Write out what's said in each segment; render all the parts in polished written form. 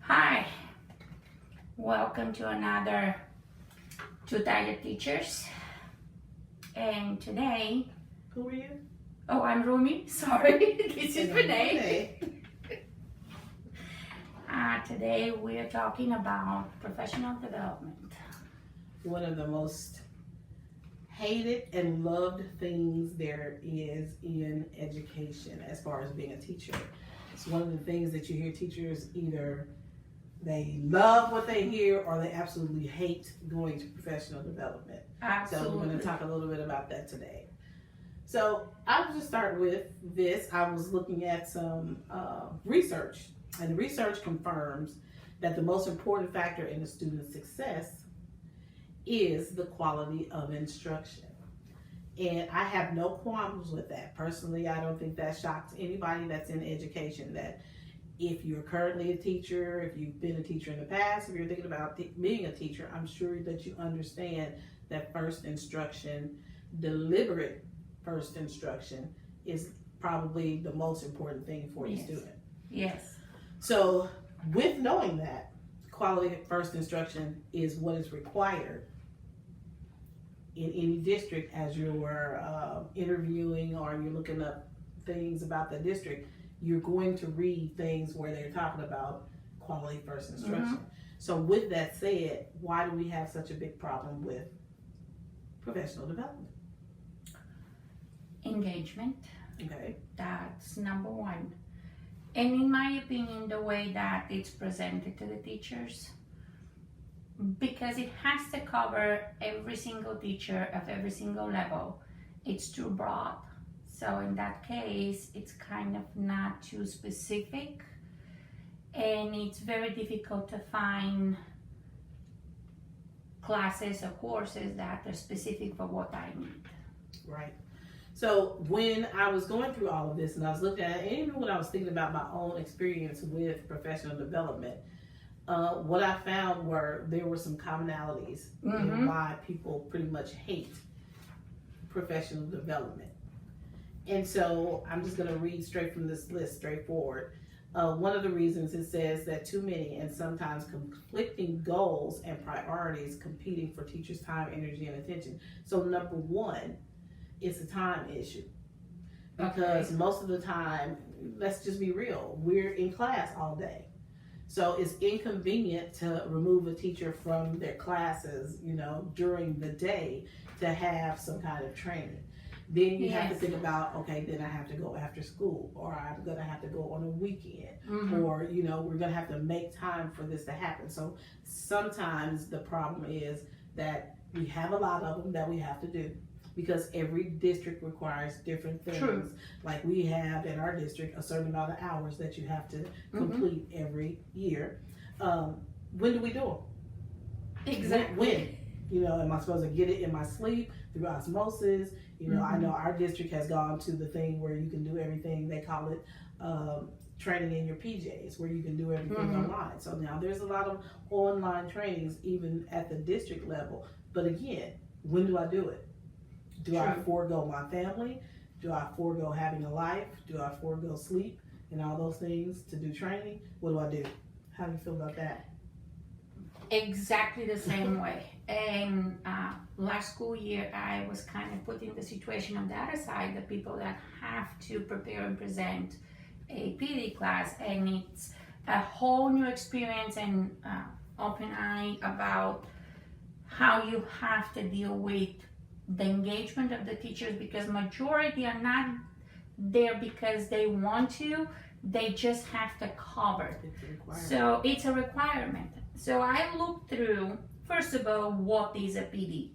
Hi, welcome to another Two Tired Teachers. And today, Who are you? oh, I'm Rumi. Sorry, this is Renee. Renee. Today we are talking about professional development. One of the most hated and loved things there is in education as far as being a teacher. It's one of the things that you hear teachers either they love what they hear or they absolutely hate going to professional development. Absolutely. So we're going to talk a little bit about that today. So I'll just start with this. I was looking at some research, and the research confirms that the most important factor in a student's success is the quality of instruction. And I have no qualms with that. Personally, I don't think that shocks anybody that's in education, that if you're currently a teacher, if you've been a teacher in the past, if you're thinking about being a teacher, I'm sure that you understand that first instruction, deliberate first instruction, is probably the most important thing for your student. Yes. So with knowing that, quality first instruction is what is required in any district as you're interviewing or you're looking up things about the district, you're going to read things where they're talking about quality first instruction. So with that said, why do we have such a big problem with professional development? Engagement. Okay. That's number one. And in my opinion, the way that it's presented to the teachers, because it has to cover every single teacher of every single level, it's too broad. So in that case, it's kind of not too specific, and it's very difficult to find classes or courses that are specific for what I need. Right. So when I was going through all of this and I was looking at it, and even when I was thinking about my own experience with professional development, what I found there were some commonalities in why people pretty much hate professional development. And so I'm just going to read straight from this list, straightforward. One of the reasons, it says that too many and sometimes conflicting goals and priorities competing for teachers' time, energy, and attention. So number one, it's a time issue. Because most of the time, let's just be real, we're in class all day. So it's inconvenient to remove a teacher from their classes, during the day to have some kind of training. Then you have to think about, okay, then I have to go after school, or I'm going to have to go on a weekend, or, we're going to have to make time for this to happen. So sometimes the problem is that we have a lot of them that we have to do, because every district requires different things. True. Like we have in our district a certain amount of hours that you have to complete every year. When do we do them? Exactly. When? Am I supposed to get it in my sleep through osmosis? I know our district has gone to the thing where you can do everything, they call it training in your PJs, where you can do everything online. So now there's a lot of online trainings even at the district level. But again, when do I do it? Do I forego my family? Do I forego having a life? Do I forego sleep and all those things to do training? What do I do? How do you feel about that? Exactly the same way. And last school year, I was kind of put in the situation on the other side, the people that have to prepare and present a PD class, and it's a whole new experience and open eye about how you have to deal with the engagement of the teachers, because majority are not there because they want to, they just have to cover. So it's a requirement. So I looked through, first of all, what is a PD?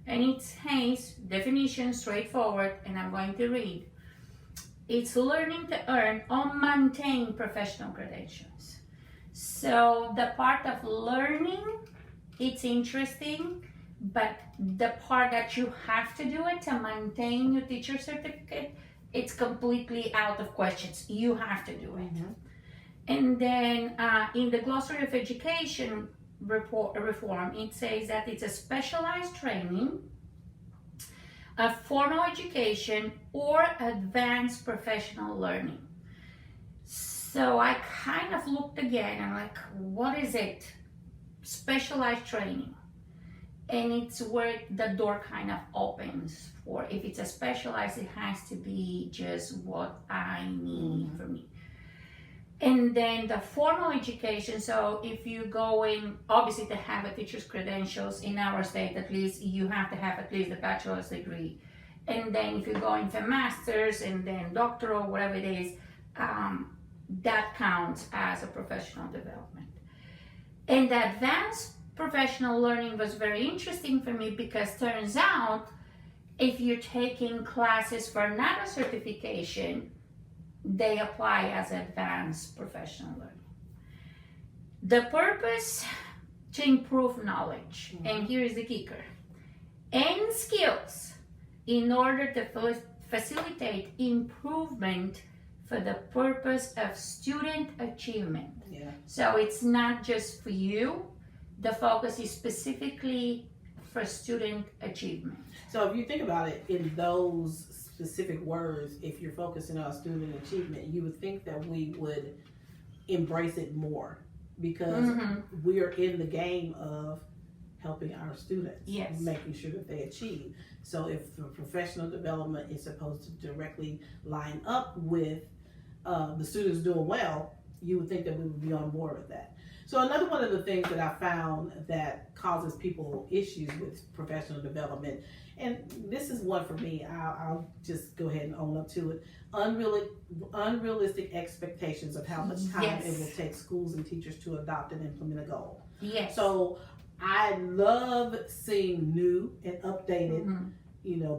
And it says, definition straightforward, and I'm going to read. It's learning to earn or maintain professional credentials. So the part of learning, it's interesting, but the part that you have to do it to maintain your teacher certificate, it's completely out of questions. You have to do it. And then in the Glossary of Education reform, it says that it's a specialized training, a formal education, or advanced professional learning. So I kind of looked again and like, what is it? Specialized training. And it's where the door kind of opens for, if it's a specialized, it has to be just what I need for me. And then the formal education, so if you go in, obviously to have a teacher's credentials in our state, at least you have to have at least a bachelor's degree. And then if you go in for master's and then doctoral, whatever it is, that counts as a professional development. And the advanced professional learning was very interesting for me because turns out if you're taking classes for another certification, they apply as advanced professional learning. The purpose to improve knowledge, and here is the kicker, and skills in order to facilitate improvement for the purpose of student achievement. Yeah. So it's not just for you, the focus is specifically for student achievement. So if you think about it in those specific words, if you're focusing on student achievement, you would think that we would embrace it more because we are in the game of helping our students, making sure that they achieve. So if the professional development is supposed to directly line up with the students doing well, you would think that we would be on board with that. So another one of the things that I found that causes people issues with professional development, and this is one for me, I'll just go ahead and own up to it, unrealistic expectations of how much time it will take schools and teachers to adopt and implement a goal. Yes. So I love seeing new and updated,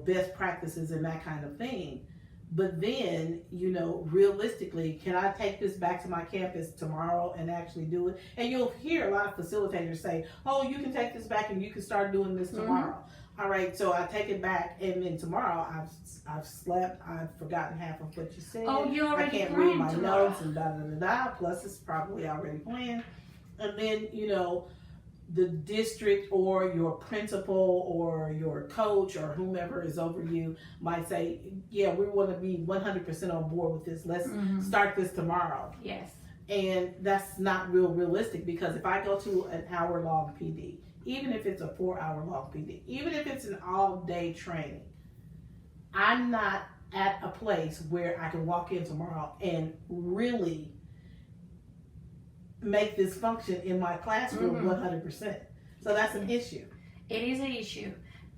best practices and that kind of thing. But then, realistically, can I take this back to my campus tomorrow and actually do it? And you'll hear a lot of facilitators say, oh, you can take this back and you can start doing this tomorrow. All right, so I take it back, and then tomorrow I've slept, I've forgotten half of what you said. Oh, you already I can't read my notes and da-da-da-da, plus it's probably already planned. And then, the district or your principal or your coach or whomever is over you might say, yeah, we want to be 100% on board with this. Let's start this tomorrow. Yes. And that's not realistic because if I go to an hour-long PD, even if it's a 4-hour-long PD, even if it's an all-day training, I'm not at a place where I can walk in tomorrow and really make this function in my classroom 100%. So that's an issue. It is an issue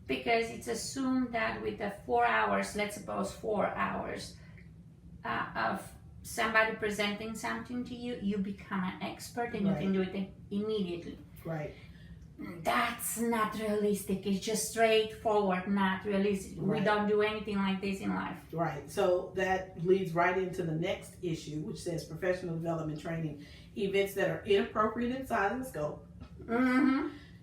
because it's assumed that with the 4 hours, let's suppose 4 hours of somebody presenting something to you, you become an expert and you can do it immediately. Right. That's not realistic. It's just straightforward, not realistic. Right. We don't do anything like this in life. Right. So that leads right into the next issue, which says professional development training, events that are inappropriate in size and scope,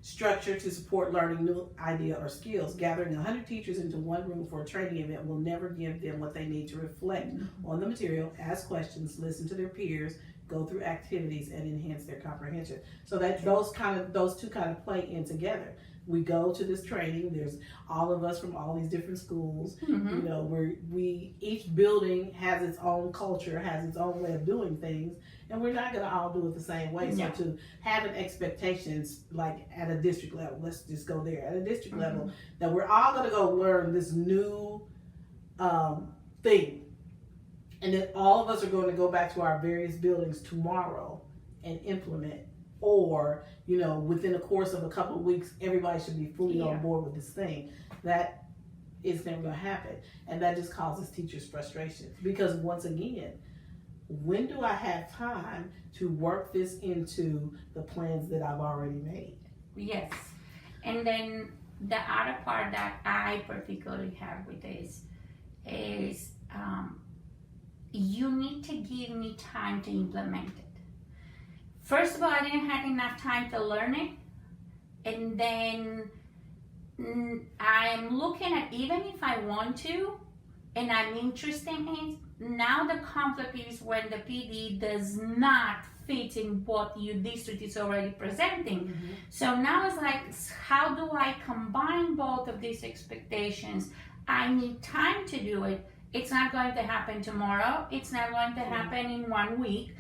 structure to support learning new idea or skills. Gathering 100 teachers into one room for a training event will never give them what they need to reflect on the material, ask questions, listen to their peers, go through activities, and enhance their comprehension. So that those two kind of play in together. We go to this training. There's all of us from all these different schools. Where each building has its own culture, has its own way of doing things, and we're not going to all do it the same way. So to have an expectations like at a district level, let's just go there at a district level, that we're all going to go learn this new thing, and then all of us are going to go back to our various buildings tomorrow and implement. Or, within the course of a couple of weeks, everybody should be fully on board with this thing. That is never going to happen. And that just causes teachers frustration. Because once again, when do I have time to work this into the plans that I've already made? Yes. And then the other part that I particularly have with this is you need to give me time to implement it. First of all, I didn't have enough time to learn it. And then I'm looking at, even if I want to, and I'm interested in it, now the conflict is when the PD does not fit in what your district is already presenting. So now it's like, how do I combine both of these expectations? I need time to do it, It's not going to happen tomorrow. It's not going to happen in 1 week.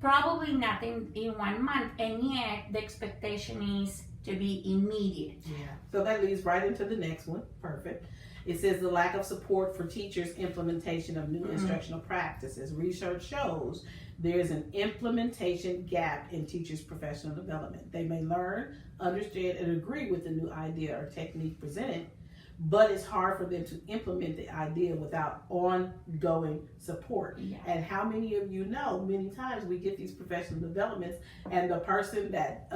Probably not in 1 month. And yet the expectation is to be immediate. Yeah. So that leads right into the next one. Perfect. It says the lack of support for teachers' implementation of new instructional practices. Research shows there's an implementation gap in teachers' professional development. They may learn, understand, and agree with the new idea or technique presented, but it's hard for them to implement the idea without ongoing support. Yeah. And how many of you know, many times we get these professional developments and the person that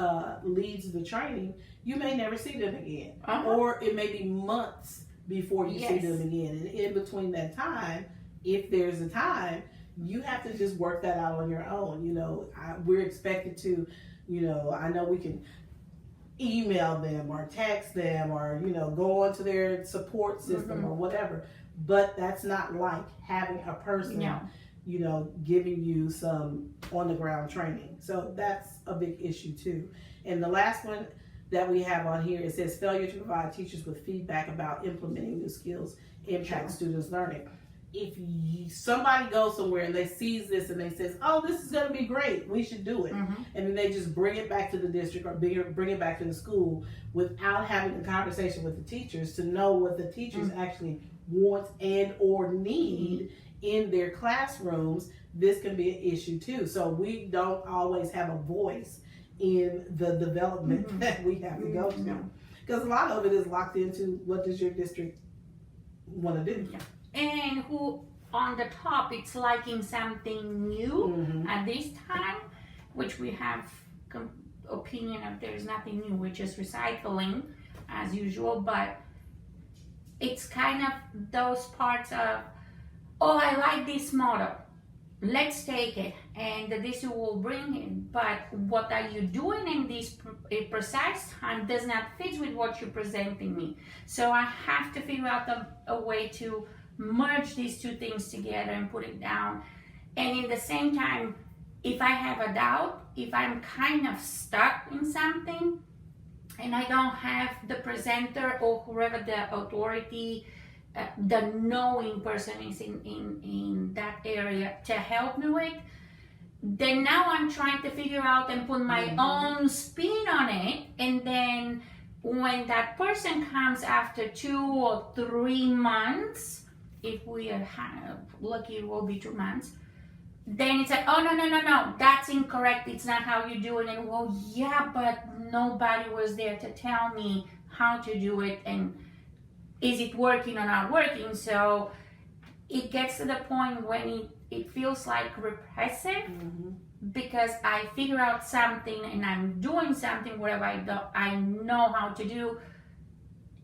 leads the training, you may never see them again. Or it may be months before you see them again. And in between that time, if there's a time, you have to just work that out on your own. You know, we're expected to, you know, I know we can email them or text them or, you know, go onto their support system or whatever, but that's not like having a person, you know, giving you some on the ground training. So that's a big issue too. And the last one that we have on here, it says failure to provide teachers with feedback about implementing new skills impact students' learning. If somebody goes somewhere and they sees this and they says, oh, this is going to be great, we should do it. And then they just bring it back to the district or bring it back to the school without having a conversation with the teachers to know what the teachers actually want and or need in their classrooms, this can be an issue too. So we don't always have a voice in the development that we have to go to. Because a lot of it is locked into what does your district want to do. And who on the top, it's liking something new at this time, which we have opinion of there's nothing new, which is recycling as usual, but it's kind of those parts of, oh, I like this model, let's take it, and this will bring it, but what are you doing in this precise time does not fit with what you're presenting me. So I have to figure out a way to merge these two things together and put it down. And in the same time, if I have a doubt, if I'm kind of stuck in something and I don't have the presenter or whoever the authority, the knowing person is in that area to help me with, then now I'm trying to figure out and put my own spin on it. And then when that person comes after 2 or 3 months, if we are lucky, it will be 2 months, then it's like, oh, no, that's incorrect, it's not how you do it. And well, yeah, but nobody was there to tell me how to do it, and is it working or not working? So it gets to the point when it feels like repressive, because I figure out something and I'm doing something wherever I know how to do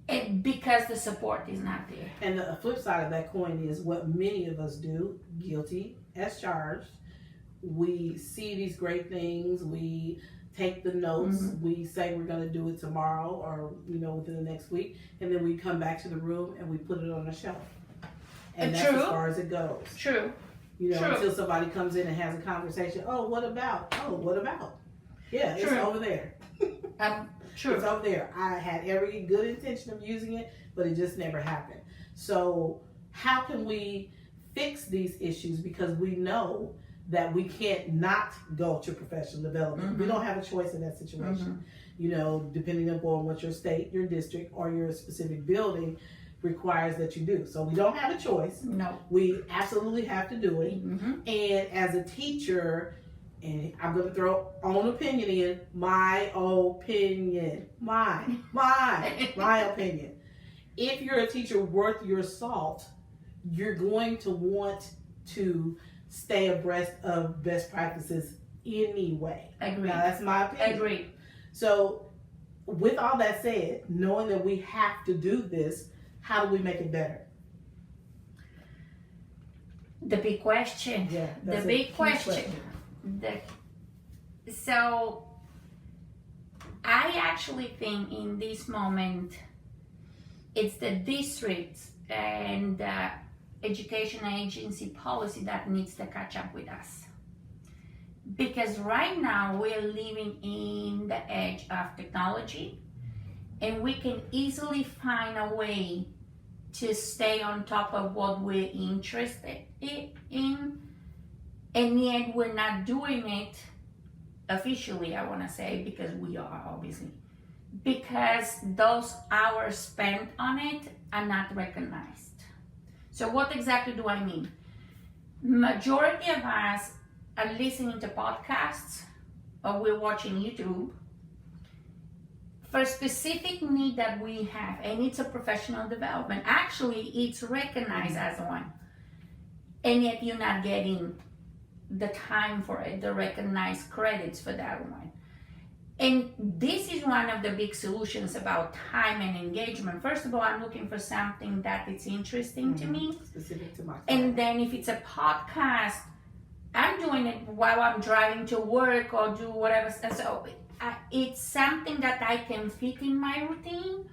it, because the support is not there. And the flip side of that coin is what many of us do, guilty as charged. We see these great things, we take the notes, we say we're going to do it tomorrow or, you know, within the next week, and then we come back to the room and we put it on the shelf. And that's as far as it goes. True. You know, until somebody comes in and has a conversation. Oh, what about? Yeah, it's over there. True. It's over there. I had every good intention of using it, but it just never happened. So how can we fix these issues? Because we know that we can't not go to professional development. We don't have a choice in that situation. You know, depending upon what your state, your district, or your specific building requires that you do. So we don't have a choice. No. We absolutely have to do it. And as a teacher, and I'm going to throw own opinion in, my opinion. If you're a teacher worth your salt, you're going to want to stay abreast of best practices anyway. Agree. Now, that's my opinion. Agree. So with all that said, knowing that we have to do this, how do we make it better? The big question. Yeah, the big question. So I actually think in this moment it's the districts and the education agency policy that needs to catch up with us, because right now we're living in the edge of technology and we can easily find a way to stay on top of what we're interested in, and yet we're not doing it officially, I want to say, because we are obviously, because those hours spent on it are not recognized. So what exactly do I mean? Majority of us are listening to podcasts or we're watching YouTube for a specific need that we have, and it's a professional development. Actually, it's recognized as one, and yet you're not getting the time for it, the recognized credits for that one. And this is one of the big solutions about time and engagement. First of all, I'm looking for something that is interesting to me. Specific to my And then if it's a podcast, I'm doing it while I'm driving to work or do whatever. So it's something that I can fit in my routine,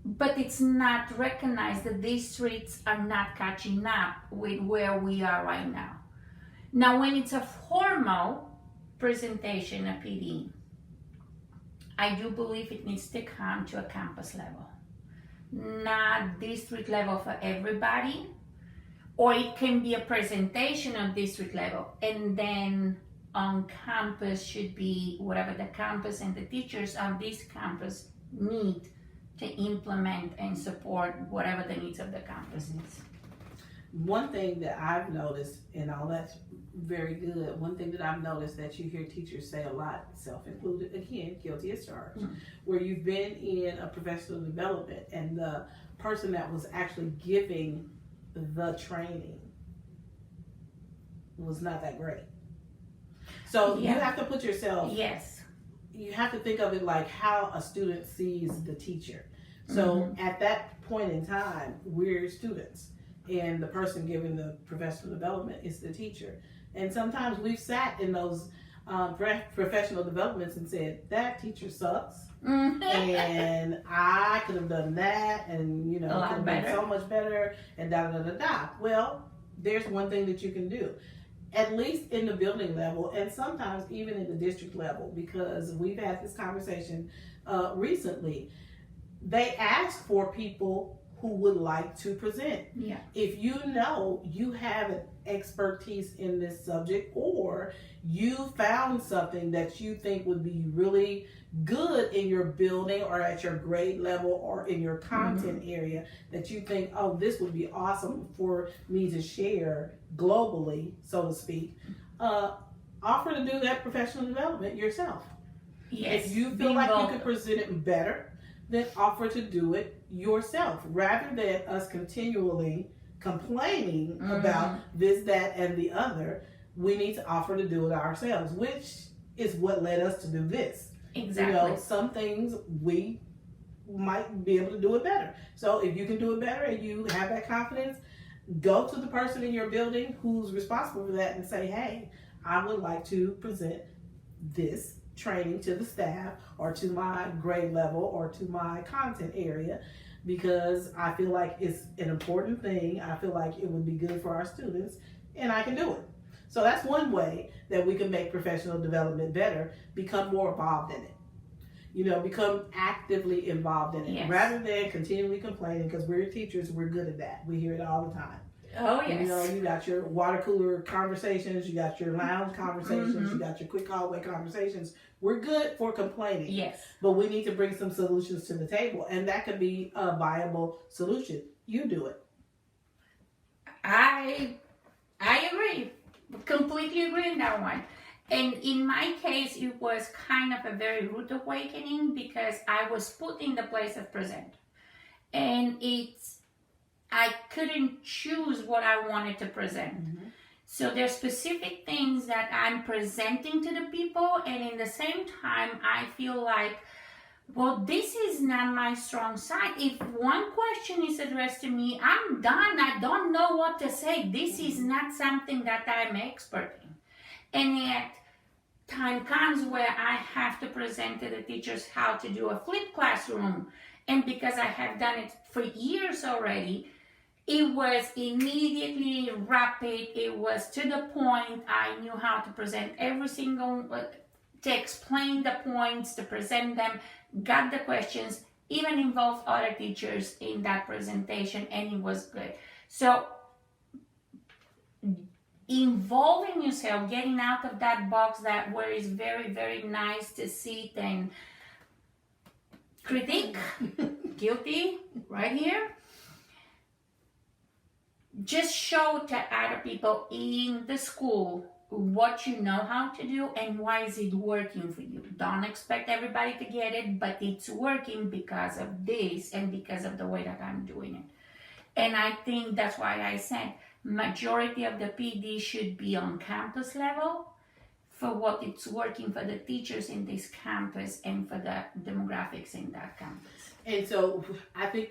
but it's not recognized that these streets are not catching up with where we are right now. Now, when it's a formal presentation, a PD, I do believe it needs to come to a campus level, not district level for everybody, or it can be a presentation on district level, and then on campus should be whatever the campus and the teachers on this campus need to implement and support whatever the needs of the campus is. One thing that I've noticed, and all that's very good, one thing that I've noticed that you hear teachers say a lot, self-included, again, guilty as charged, where you've been in a professional development and the person that was actually giving the training was not that great. So you have to put yourself, you have to think of it like how a student sees the teacher. So at that point in time, we're students, and the person giving the professional development is the teacher. And sometimes we've sat in those professional developments and said, that teacher sucks, and I could have done that, and could have been so much better, and da-da-da-da-da. Well, there's one thing that you can do, at least in the building level, and sometimes even in the district level, because we've had this conversation recently. They ask for people who would like to present. Yeah. If you know you have an expertise in this subject, or you found something that you think would be really good in your building or at your grade level or in your content area, that you think, oh, this would be awesome for me to share globally, so to speak, offer to do that professional development yourself. Yes. If you feel like you could present it better, then offer to do it yourself, rather than us continually complaining about this, that, and the other. We need to offer to do it ourselves, which is what led us to do this. Exactly. Some things we might be able to do it better. So if you can do it better and you have that confidence, go to the person in your building who's responsible for that and say, hey, I would like to present this training to the staff or to my grade level or to my content area, because I feel like it's an important thing. I feel like it would be good for our students, and I can do it. So that's one way that we can make professional development better, become more involved in it. Become actively involved in it, rather than continually complaining, because we're teachers, we're good at that. We hear it all the time. Oh, yes. You got your water cooler conversations, you got your lounge conversations, you got your quick hallway conversations. We're good for complaining. Yes. But we need to bring some solutions to the table, and that could be a viable solution. You do it. I agree. Completely agree on that one. And in my case, it was kind of a very rude awakening, because I was put in the place of presenter. And I couldn't choose what I wanted to present. So there's specific things that I'm presenting to the people, and in the same time, I feel like, well, this is not my strong side. If one question is addressed to me, I'm done. I don't know what to say. This is not something that I'm expert in. And yet, time comes where I have to present to the teachers how to do a flipped classroom. And because I have done it for years already, it was immediately rapid. It was to the point. I knew how to present every single, to explain the points, to present them, got the questions even involved other teachers in that presentation, and it was good. So involving yourself, getting out of that box that where it's very, very nice to sit and critique, guilty, right here. Just show to other people in the school what you know how to do and why is it working for you. Don't expect everybody to get it, but it's working because of this and because of the way that I'm doing it. And I think that's why I said majority of the PD should be on campus level for what it's working for the teachers in this campus and for the demographics in that campus. And so I think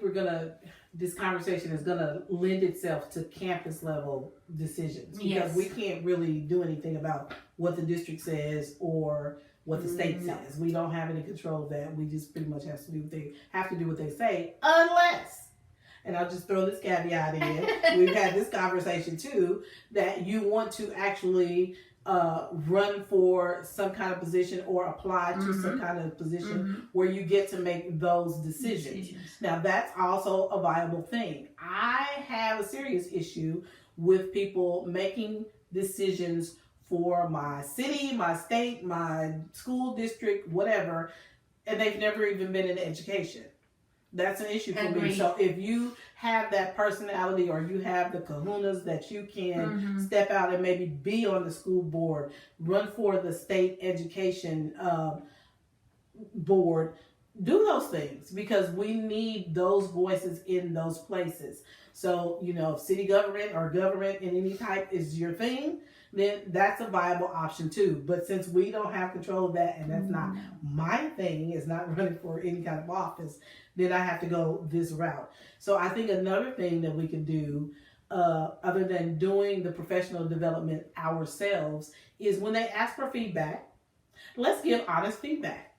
this conversation is gonna lend itself to campus level decisions, because Yes. we can't really do anything about what the district says or what the state No. says. We don't have any control of that. We just pretty much have to do what they say, unless, and I'll just throw this caveat in, we've had this conversation too, that you want to actually run for some kind of position or apply to some kind of position where you get to make those decisions. Now that's also a viable thing. I have a serious issue with people making decisions for my city, my state, my school district, whatever, and they've never even been in education. That's an issue for me. Agreed. So if you have that personality or you have the kahunas that you can step out and maybe be on the school board, run for the state education board, do those things, because we need those voices in those places. So, if city government or government in any type is your thing, then that's a viable option too. But since we don't have control of that, and that's not my thing, is not running for any kind of office, then I have to go this route. So I think another thing that we can do, other than doing the professional development ourselves, is when they ask for feedback, let's give honest feedback.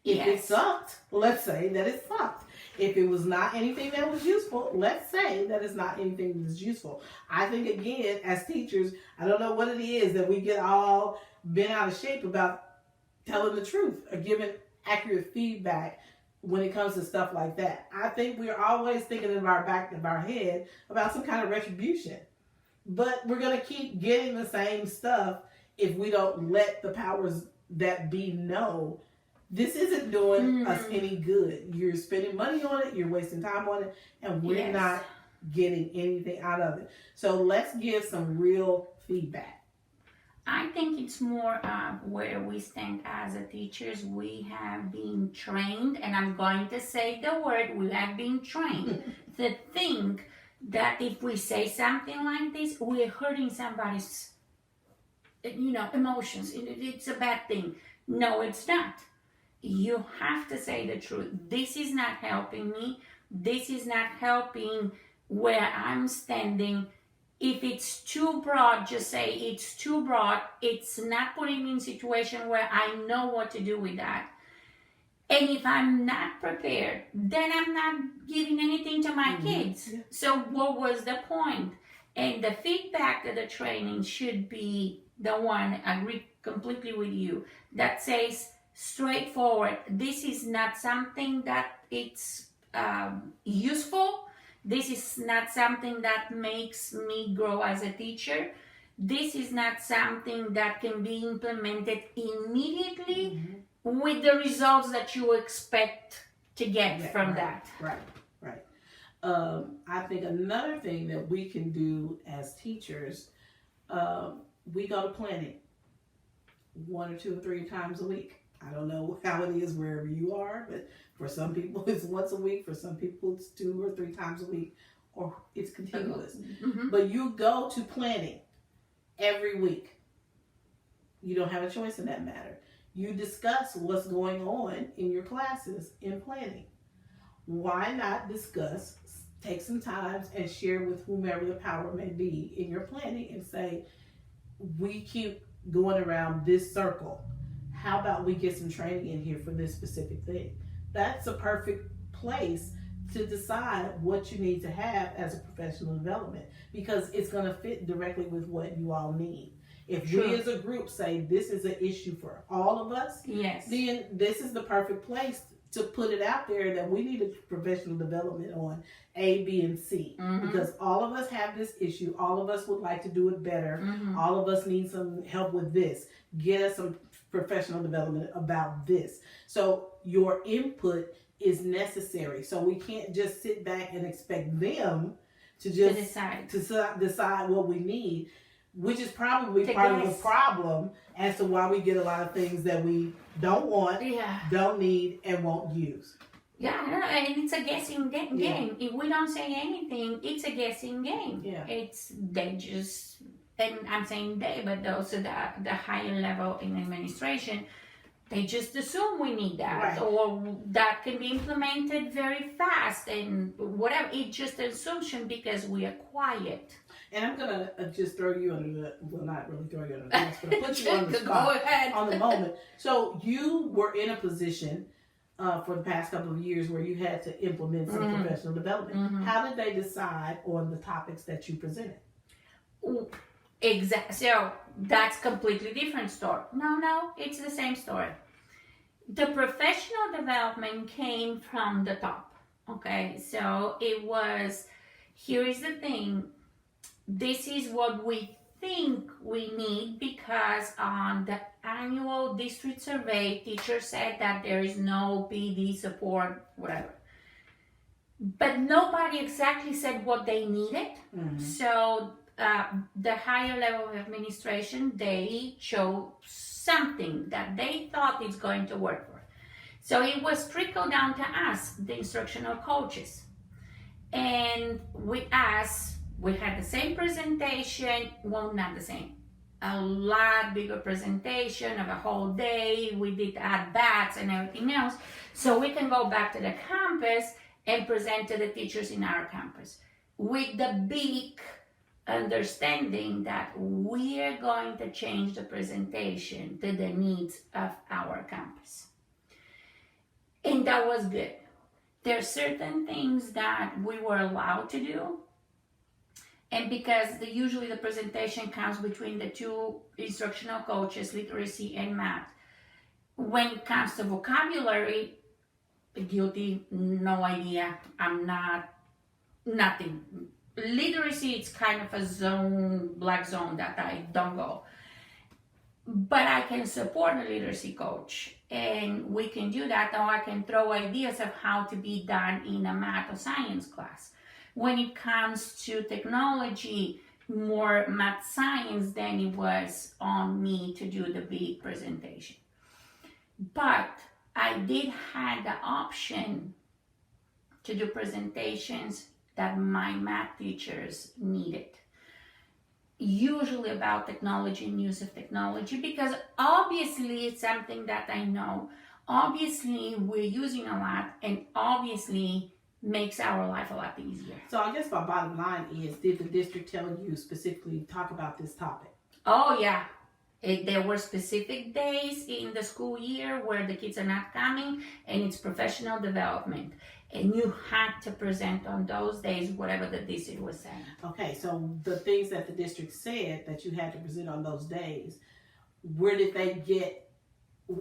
If it sucked, let's say that it sucked. If it was not anything that was useful, let's say that it's not anything that's useful. I think, again, as teachers, I don't know what it is that we get all bent out of shape about telling the truth or giving accurate feedback when it comes to stuff like that. I think we're always thinking in our back of our head about some kind of retribution. But we're going to keep getting the same stuff if we don't let the powers that be know this isn't doing us any good. You're spending money on it, you're wasting time on it, and we're not getting anything out of it. So let's give some real feedback. I think it's more where we stand as a teachers. We have been trained, and I'm going to say the word, we have been trained to think that if we say something like this, we're hurting somebody's, emotions. It's a bad thing. No, it's not. You have to say the truth. This is not helping me. This is not helping where I'm standing. If it's too broad, just say it's too broad. It's not putting me in a situation where I know what to do with that. And if I'm not prepared, then I'm not giving anything to my kids. Yeah. So what was the point? And the feedback of the training should be the one, I agree completely with you, that says straightforward, this is not something that it's useful. This is not something that makes me grow as a teacher. This is not something that can be implemented immediately with the results that you expect to get from that. Right. I think another thing that we can do as teachers, we go to planning 1 or 2 or 3 times a week. I don't know how it is wherever you are, but for some people it's once a week. For some people it's 2 or 3 times a week, or it's continuous. But you go to planning every week. You don't have a choice in that matter. You discuss what's going on in your classes in planning. Why not discuss, take some time and share with whomever the power may be in your planning and say, we keep going around this circle. How about we get some training in here for this specific thing? That's a perfect place to decide what you need to have as a professional development, because it's going to fit directly with what you all need. If we as a group say this is an issue for all of us, then this is the perfect place to put it out there that we need a professional development on A, B, and C. Because all of us have this issue. All of us would like to do it better. All of us need some help with this. Get us some professional development about this. So your input is necessary. So we can't just sit back and expect them to just decide what we need, which is probably part of the problem as to why we get a lot of things that we don't want, don't need, and won't use. Yeah, and it's a guessing game. If we don't say anything, it's a guessing game. Yeah. They just, and I'm saying they, but also the higher level in administration, they just assume we need that, or that can be implemented very fast, and whatever. It's just an assumption because we are quiet. And I'm gonna just throw you under the, well, not really throw you under the bus, but put you on the spot Go ahead. on the moment. So you were in a position for the past couple of years where you had to implement some professional development. How did they decide on the topics that you presented? Exactly. So that's completely different story. No, it's the same story. The professional development came from the top. Okay, so it was, here is the thing. This is what we think we need because on the annual district survey, teachers said that there is no PD support, whatever. But nobody exactly said what they needed. So the higher level of administration, they chose something that they thought is going to work for. So it was trickled down to us, the instructional coaches. And we asked, we had the same presentation, well, not the same, a lot bigger presentation of a whole day. We did add bats and everything else. So we can go back to the campus and present to the teachers in our campus with the big understanding that we are going to change the presentation to the needs of our campus. And that was good. There are certain things that we were allowed to do. And because usually the presentation comes between the two instructional coaches, literacy and math. When it comes to vocabulary, guilty, no idea, I'm not, nothing. Literacy, it's kind of a zone, black zone that I don't go. But I can support a literacy coach, and we can do that, or I can throw ideas of how to be done in a math or science class. When it comes to technology, more math science, then it was on me to do the big presentation. But I did have the option to do presentations that my math teachers needed. Usually about technology and use of technology, because obviously it's something that I know. Obviously we're using a lot, and obviously makes our life a lot easier. So I guess my bottom line is, did the district tell you specifically talk about this topic? Oh yeah. There were specific days in the school year where the kids are not coming, and it's professional development. And you had to present on those days whatever the district was saying. Okay, so the things that the district said that you had to present on those days, where did they get,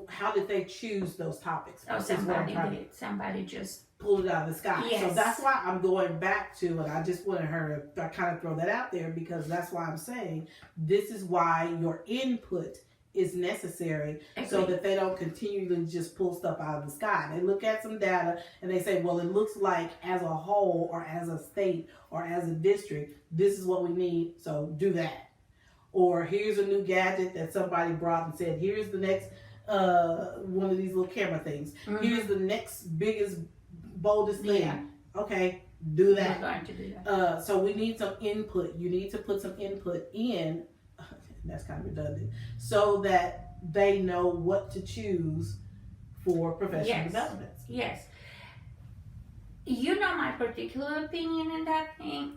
how did they choose those topics? Oh, somebody did. Somebody just pulled it out of the sky. Yes. So that's why I'm going back to, and I just wanted her to kind of throw that out there, because that's why I'm saying this is why your input is necessary. So that they don't continually just pull stuff out of the sky. They look at some data and they say, well, it looks like as a whole or as a state or as a district, this is what we need, so do that. Or here's a new gadget that somebody brought and said, here's the next one of these little camera things. Here's the next biggest, boldest thing. Yeah. Okay, do that. We're going to do that. So we need some input. You need to put some input in. That's kind of redundant. So that they know what to choose for professional development. Yes. You know my particular opinion in that thing.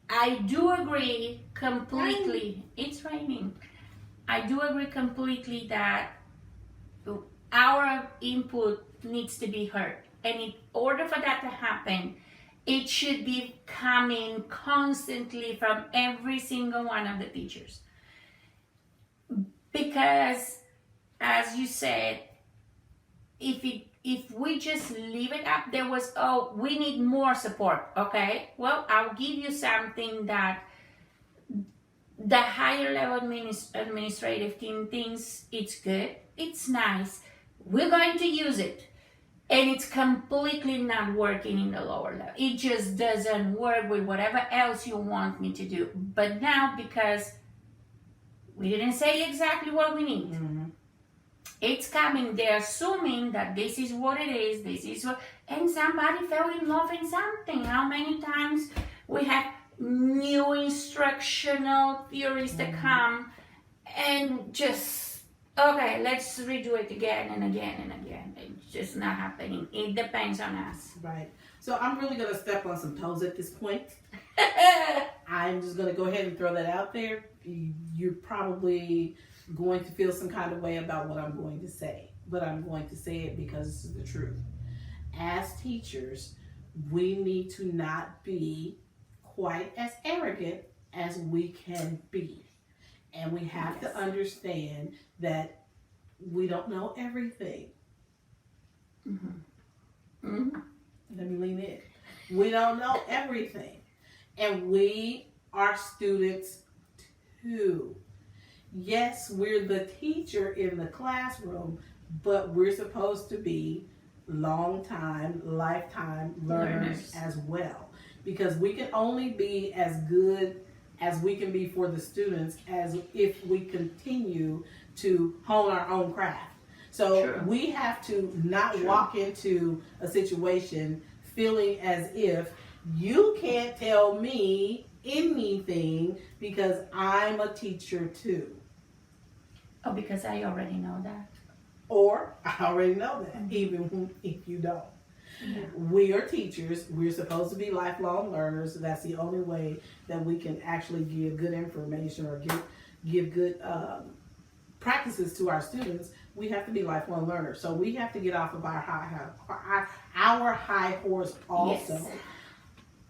I do agree completely. It's raining. I do agree completely that our input needs to be heard. And in order for that to happen, it should be coming constantly from every single one of the teachers. Because, as you said, if we just leave it up, there was, oh, we need more support. Okay, well, I'll give you something that the higher level administrative team thinks it's good, it's nice, we're going to use it, and it's completely not working in the lower level. It just doesn't work with whatever else you want me to do. But now, because we didn't say exactly what we need, it's coming, they're assuming that this is what it is, this is what, and somebody fell in love in something. How many times we have new instructional theories that come and just, okay, let's redo it again and again and again. It's just not happening. It depends on us. Right. So I'm really going to step on some toes at this point. I'm just going to go ahead and throw that out there. You're probably going to feel some kind of way about what I'm going to say, but I'm going to say it because it's the truth. As teachers, we need to not be quite as arrogant as we can be. And we have to understand that we don't know everything. Let me lean in. We don't know everything. And we are students too. Yes, we're the teacher in the classroom, but we're supposed to be lifetime learners as well. Because we can only be as good as we can be for the students as if we continue to hone our own craft. So we have to not walk into a situation feeling as if you can't tell me anything because I'm a teacher too. Oh, because I already know that. Or I already know that, even if you don't. Yeah. We are teachers. We're supposed to be lifelong learners. That's the only way that we can actually give good information or give good practices to our students. We have to be lifelong learners. So we have to get off of our high horse also,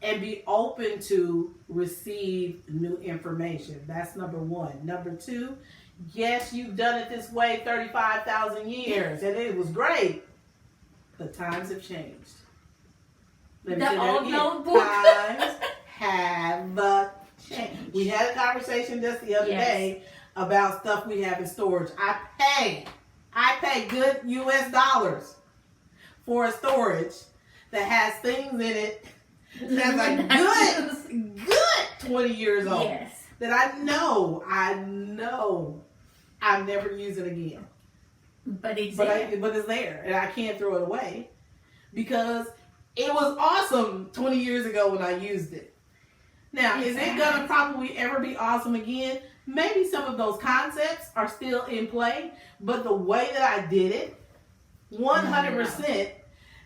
and be open to receive new information. That's number one. Number two, yes, you've done it this way 35,000 years, and it was great. The times have changed. Let me say that again. Notebook. Times have changed. We had a conversation just the other day about stuff we have in storage. I pay good US dollars for a storage that has things in it that's like good 20 years old. Yes. That I know I'm never using again. But it's but it's there, and I can't throw it away because it was awesome 20 years ago when I used it. Now, is it going to probably ever be awesome again? Maybe some of those concepts are still in play, but the way that I did it, 100%,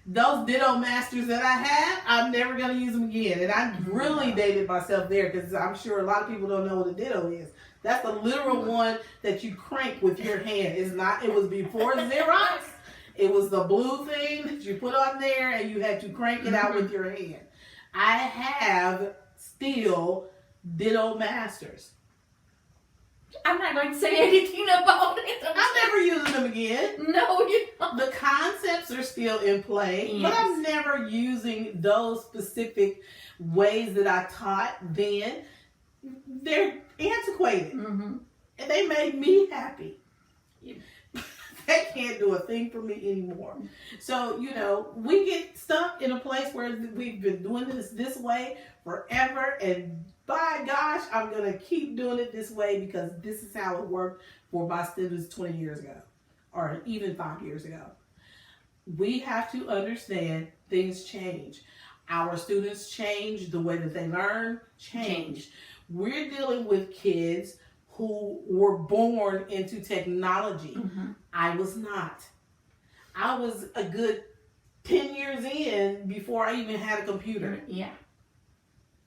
those Ditto Masters that I have, I'm never going to use them again. And I really dated myself there because I'm sure a lot of people don't know what a Ditto is. That's the literal one that you crank with your hand. It was before Xerox. It was the blue thing that you put on there and you had to crank it out with your hand. I have still Ditto Masters. I'm not going to say anything about it. I'm never using them again. No, you don't. The concepts are still in play, but I'm never using those specific ways that I taught then. They're antiquated, and they made me happy. They can't do a thing for me anymore. So, we get stuck in a place where we've been doing this way forever, and by gosh, I'm going to keep doing it this way because this is how it worked for my students 20 years ago, or even 5 years ago. We have to understand things change. Our students change, the way that they learn change. We're dealing with kids who were born into technology. I was not. I was a good 10 years in before I even had a computer. Yeah.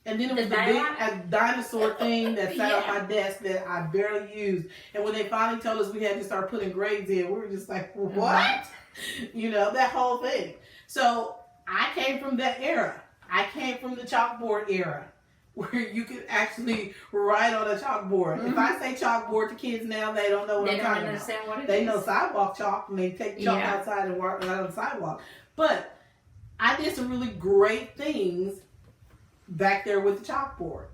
And then it was the big dinosaur thing that sat on my desk that I barely used. And when they finally told us we had to start putting grades in, we were just like, what? That whole thing. So I came from that era. I came from the chalkboard era. where you can actually write on a chalkboard. If I say chalkboard to kids now, they don't know what They I'm don't talking understand about. what it They is. know sidewalk chalk, and they take chalk Yeah. outside and work out on the sidewalk. But I did some really great things back there with the chalkboard.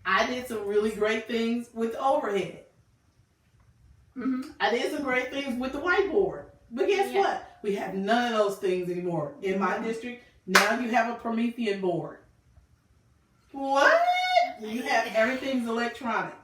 I did some really great things with the overhead. I did some great things with the whiteboard. But guess Yeah. what? We have none of those things anymore. In my district, now you have a Promethean board. What? You have everything's electronic.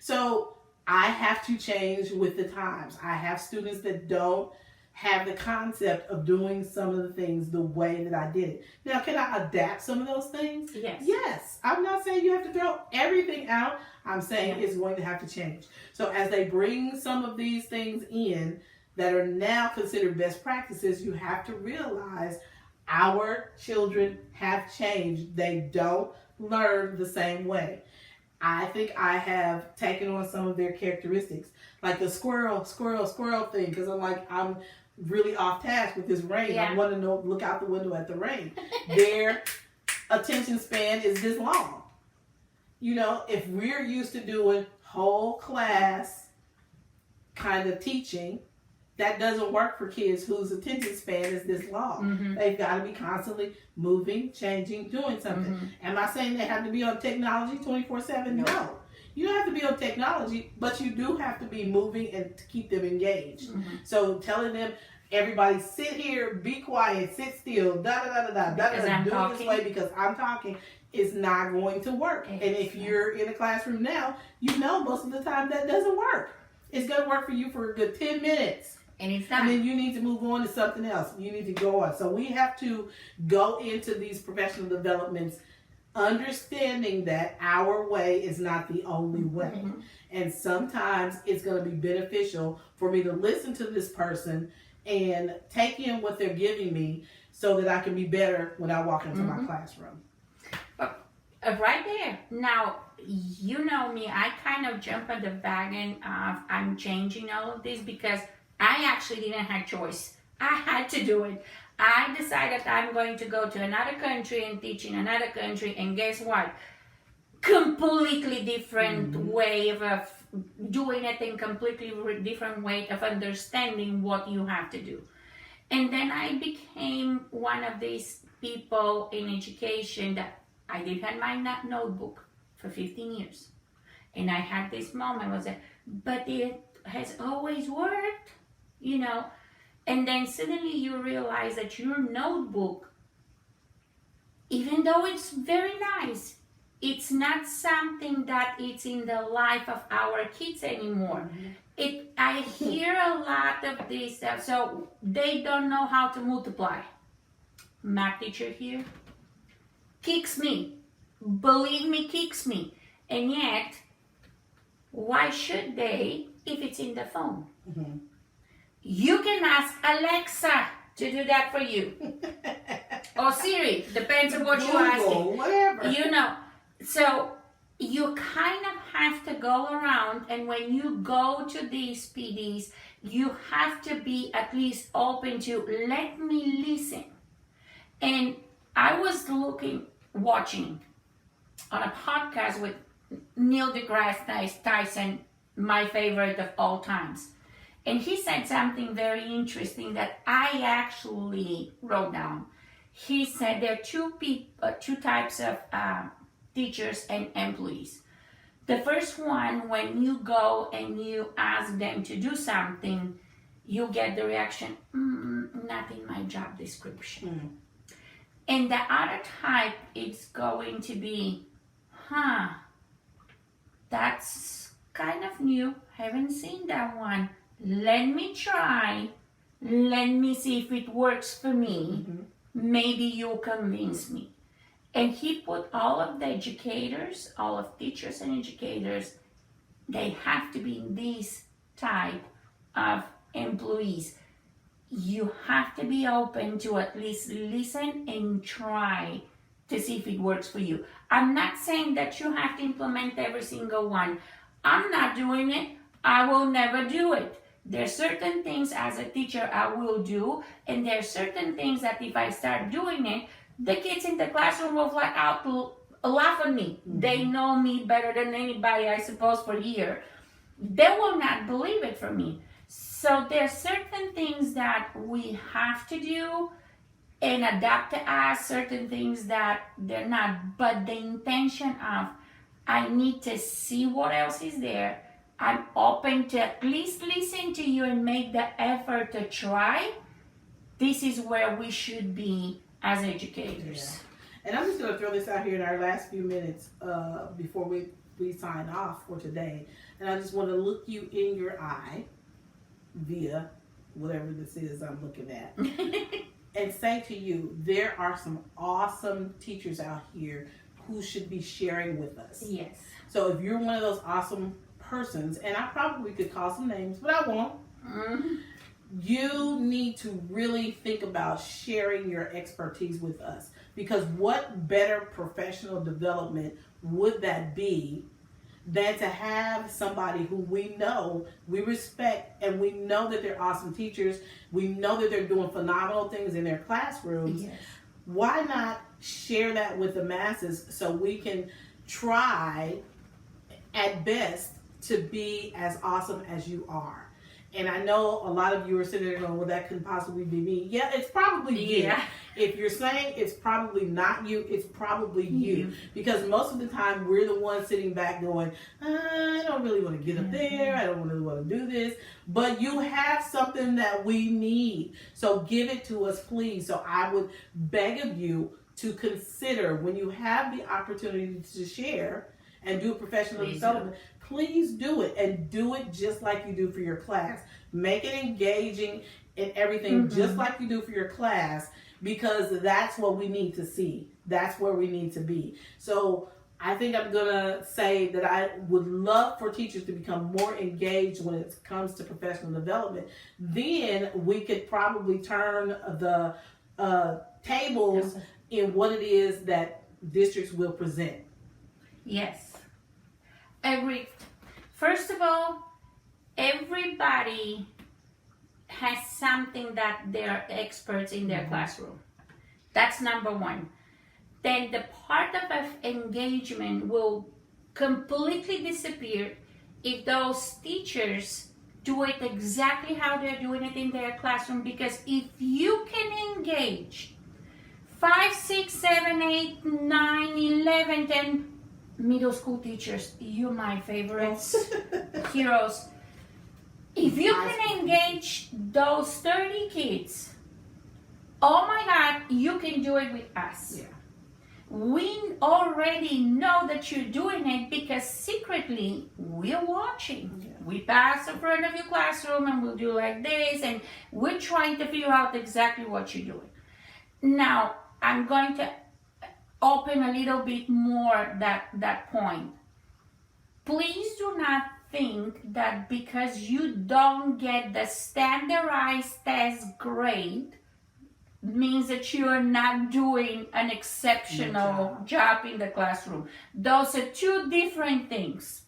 So I have to change with the times. I have students that don't have the concept of doing some of the things the way that I did it. Now, can I adapt some of those things? Yes. Yes. I'm not saying you have to throw everything out. I'm saying it's going to have to change. So as they bring some of these things in that are now considered best practices, you have to realize our children have changed. They don't learn the same way. I think I have taken on some of their characteristics, like the squirrel thing, because I'm really off task with this rain. Yeah. I want to look out the window at the rain. Their attention span is this long. You know, if we're used to doing whole class kind of teaching, that doesn't work for kids whose attention span is this long. They've got to be constantly moving, changing, doing something. Am I saying they have to be on technology 24/7? No. You don't have to be on technology, but you do have to be moving and to keep them engaged. So telling them, everybody sit here, be quiet, sit still, Because I'm do it talking. this way because I'm talking, is not going to work. And if Exactly. you're in a classroom now, you know most of the time that doesn't work. It's going to work for you for a good 10 minutes. And it's And not. then you need to move on to something else. You need to go on. So we have to go into these professional developments understanding that our way is not the only way. And sometimes it's going to be beneficial for me to listen to this person and take in what they're giving me so that I can be better when I walk into my classroom. Right there. Now, you know me, I kind of jump on the wagon of I'm changing all of this because I actually didn't have choice. I had to do it. I decided I'm going to go to another country and teach in another country, and guess what? Completely different way of doing it and completely different way of understanding what you have to do. And then I became one of these people in education that I did have my notebook for 15 years. And I had this moment was that, but it has always worked, you know. And then suddenly you realize that your notebook, even though it's very nice, it's not something that it's in the life of our kids anymore. I hear a lot of this stuff, so they don't know how to multiply. Math teacher here kicks me. Believe me, kicks me. And yet, why should they if it's in the phone? You can ask Alexa to do that for you. Or Siri, depends on what you ask it. Google, whatever. You know, so you kind of have to go around, and when you go to these PDs, you have to be at least open to let me listen. And I was watching on a podcast with Neil deGrasse Tyson, my favorite of all times. And he said something very interesting that I actually wrote down. He said there are two types of teachers and employees. The first one, when you go and you ask them to do something, you get the reaction, not in my job description. And the other type is going to be, that's kind of new, haven't seen that one. Let me try, let me see if it works for me. Maybe you'll convince me. And he put all of the educators, all of teachers and educators, they have to be this type of employees. You have to be open to at least listen and try to see if it works for you. I'm not saying that you have to implement every single one. I'm not doing it. I will never do it. There are certain things as a teacher I will do, and there are certain things that if I start doing it, the kids in the classroom will flat out laugh at me. They know me better than anybody, I suppose, for a year. They will not believe it from me. So there's certain things that we have to do and adapt to us, certain things that they're not. But the intention of, I need to see what else is there. I'm open to at least listen to you and make the effort to try. This is where we should be as educators. Yeah. And I'm just going to throw this out here in our last few minutes before we sign off for today. And I just want to look you in your eye via whatever this is I'm looking at and say to you, there are some awesome teachers out here who should be sharing with us. Yes. So if you're one of those awesome persons, and I probably could call some names, but I won't. Mm-hmm. You need to really think about sharing your expertise with us, because what better professional development would that be than to have somebody who we know, we respect, and we know that they're awesome teachers. We know that they're doing phenomenal things in their classrooms. Yes. Why not share that with the masses so we can try at best to be as awesome as you are? And I know a lot of you are sitting there going, well, that couldn't possibly be me. Yeah, it's probably you. Yeah. If you're saying it's probably not you, it's probably you. Because most of the time, we're the ones sitting back going, I don't really want to get up there. I don't really want to do this. But you have something that we need. So give it to us, please. So I would beg of you to consider, when you have the opportunity to share and do a professional development, please do it, and do it just like you do for your class. Make it engaging and everything, just like you do for your class, because that's what we need to see. That's where we need to be. So I think I'm gonna say that I would love for teachers to become more engaged when it comes to professional development. Then we could probably turn the tables in what it is that districts will present. Yes. First of all, everybody has something that they're experts in their classroom. That's number one. Then the part of engagement will completely disappear if those teachers do it exactly how they're doing it in their classroom. Because if you can engage 5, 6, 7, 8, 9, 11, 10 middle school teachers, you're my favorites, heroes. If you can engage those 30 kids, oh my God, you can do it with us. Yeah. We already know that you're doing it because secretly we're watching. Yeah. We pass in front of your classroom and we'll do like this, and we're trying to figure out exactly what you're doing. Now, I'm going to open a little bit more that point. Please do not think that because you don't get the standardized test grade means that you are not doing an exceptional job in the classroom. Those are two different things.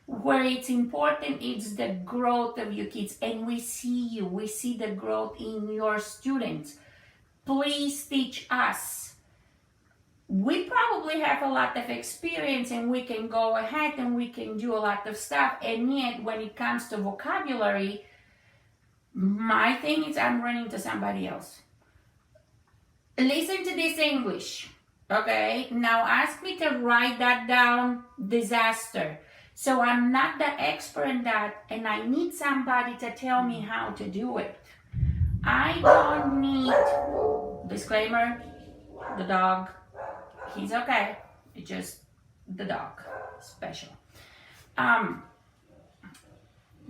Where it's important, it's the growth of your kids, and we see the growth in your students. Please teach us. We probably have a lot of experience and we can go ahead and we can do a lot of stuff, and yet when it comes to vocabulary, my thing is I'm running to somebody else. Listen to this English, okay? Now ask me to write that down, disaster. So I'm not the expert in that, and I need somebody to tell me how to do it. I don't need, disclaimer, the dog, he's okay. It's just the dog, special.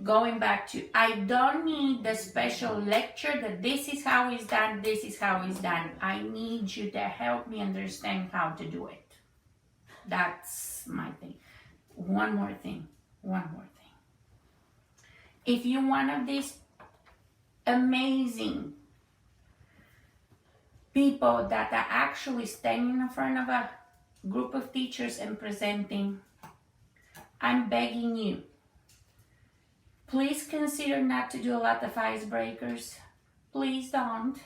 Going back to, I don't need the special lecture that this is how it's done, this is how it's done. I need you to help me understand how to do it. That's my thing. One more thing. If you're one of these amazing people that are actually standing in front of a group of teachers and presenting, I'm begging you, please consider not to do a lot of icebreakers. Please don't.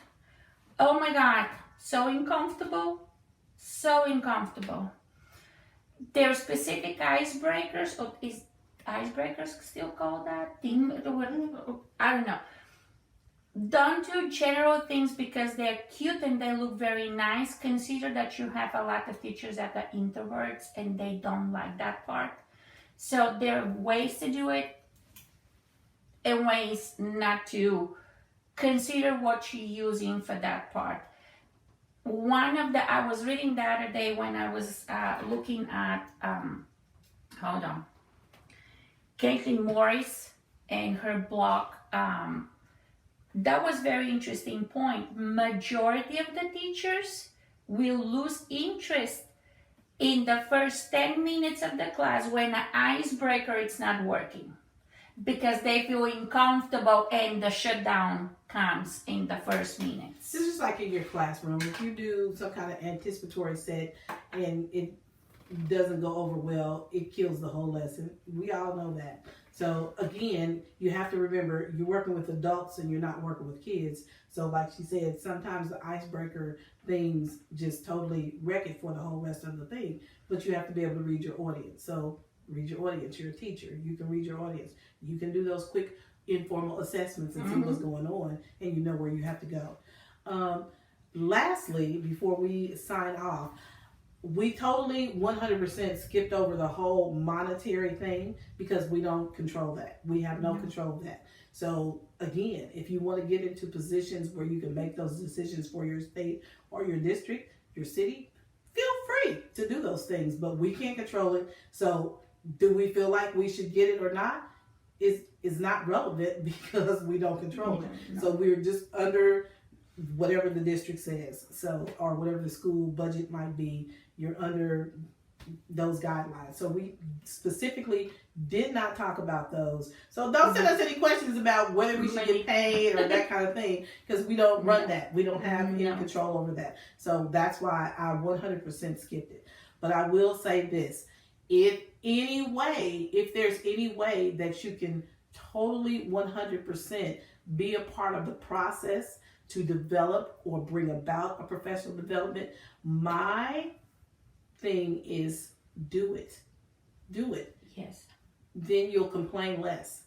Oh my God, so uncomfortable. so uncomfortable. There are specific icebreakers, or is icebreakers still called that? I don't know. Don't do general things because they're cute and they look very nice. Consider that you have a lot of teachers that are introverts and they don't like that part. So there are ways to do it and ways not to. Consider what you're using for that part. I was reading the other day when I was looking at, Caitlin Morris and her blog. That was very interesting point. Majority of the teachers will lose interest in the first 10 minutes of the class when an icebreaker is not working because they feel uncomfortable and the shutdown comes in the first minutes. This is like in your classroom. If you do some kind of anticipatory set and it doesn't go over well, it kills the whole lesson. We all know that. So again, you have to remember you're working with adults and you're not working with kids. So like she said, sometimes the icebreaker things just totally wreck it for the whole rest of the thing. But you have to be able to read your audience. So read your audience. You're a teacher. You can read your audience. You can do those quick informal assessments and see what's going on, and you know where you have to go. Lastly, before we sign off, we totally 100% skipped over the whole monetary thing because we don't control that. We have no control of that. So again, if you want to get into positions where you can make those decisions for your state or your district, your city, feel free to do those things, but we can't control it. So do we feel like we should get it or not? Is not relevant because we don't control it. No. So we're just under whatever the district says. So, or whatever the school budget might be, you're under those guidelines. So we specifically did not talk about those. So don't send us any questions about whether we should get paid or that kind of thing, because we don't run that. We don't have any control over that. So that's why I 100% skipped it. But I will say this. If there's any way that you can totally 100% be a part of the process to develop or bring about a professional development, my thing is do it. Do it. Yes. Then you'll complain less.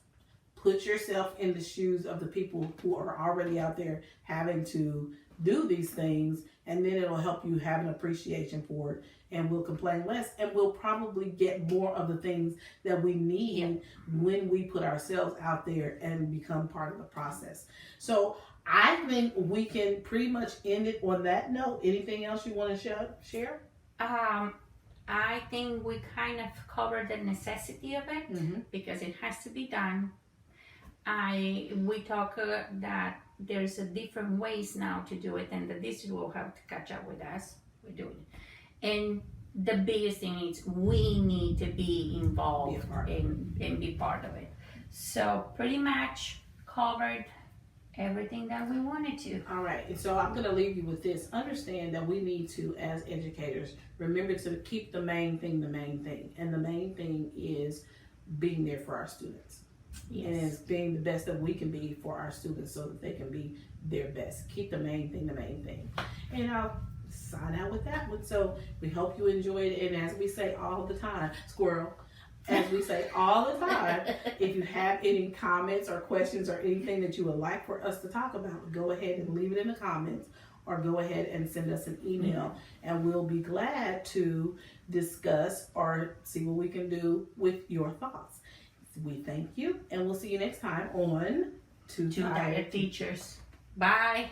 Put yourself in the shoes of the people who are already out there having to do these things, and then it'll help you have an appreciation for it, and we'll complain less, and we'll probably get more of the things that we need when we put ourselves out there and become part of the process. So I think we can pretty much end it on that note. Anything else you want to share? I think we kind of covered the necessity of it because it has to be done. We talk that there's a different ways now to do it, and the district will have to catch up with us. We're doing it. And the biggest thing is we need to be involved and be part of it. So pretty much covered everything that we wanted to. All right, and so I'm going to leave you with this. Understand that we need to, as educators, remember to keep the main thing the main thing. And the main thing is being there for our students. Yes. And it's being the best that we can be for our students so that they can be their best. Keep the main thing the main thing. And I'll sign out with that one. So we hope you enjoyed it. And as we say all the time, squirrel, as we say all the time, if you have any comments or questions or anything that you would like for us to talk about, go ahead and leave it in the comments or go ahead and send us an email. And we'll be glad to discuss or see what we can do with your thoughts. We thank you, and we'll see you next time on Two Tired Teachers. Bye.